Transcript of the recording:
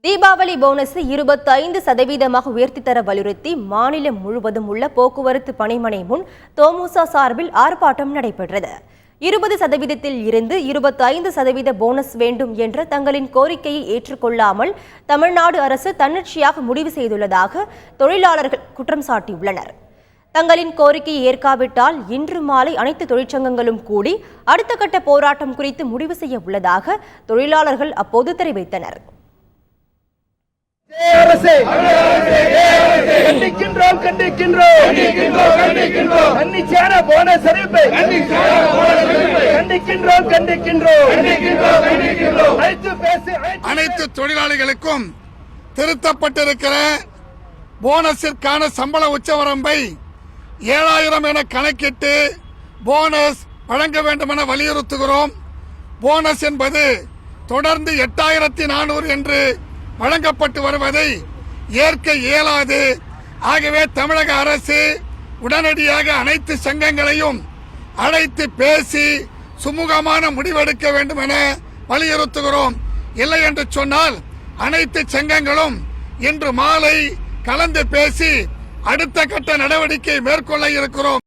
Deepavali bonus 25% உயர்த்தி தர வலியுறுத்தி மாநிலம் முழுவதும் உள்ள போக்குவரத்து பணிமனை முன் தோமுச சார்பில் ஆர்ப்பாட்டம் நடைபெற்றது. 20% இருந்து 25% போனஸ் வேண்டும் என்ற தங்களின் கோரிக்கையை ஏற்றுக்கொள்ளாமல் தமிழ்நாடு அரசு தன்னிச்சையாக முடிவு செய்துள்ளதாக தொழிலாளர்கள் குற்றம் சாட்டியுள்ளனர். தங்களின் கோரிக்கையை ஏற்காவிட்டால் இன்று மாலை அனைத்து தொழிற்சங்கங்களும் கூடி அடுத்த கட்ட போராட்டம் குறித்து முடிவு செய்ய உள்ளதாக தொழிலாளர்கள் அப்போது தெரிவித்தனர். அனைத்து தொழிலாளிகளுக்கும் திருத்தப்பட்டிருக்கிற போனஸிற்கான சம்பள உச்சவரம்பை 7000 என கணக்கிட்டு போனஸ் வழங்க வேண்டும் என வலியுறுத்துகிறோம். போனஸ் என்பது தொடர்ந்து 8400 என்று வழங்கப்பட்டு வருவதை ஏற்க இயலாது. ஆகவே தமிழக அரசு உடனடியாக அனைத்து சங்கங்களையும் அழைத்து பேசி சுமூகமான முடிவெடுக்க வேண்டும் என வலியுறுத்துகிறோம். இல்லை என்று சொன்னால் அனைத்து சங்கங்களும் இன்று மாலை கலந்து பேசி அடுத்த கட்ட நடவடிக்கை மேற்கொள்ள இருக்கிறோம்.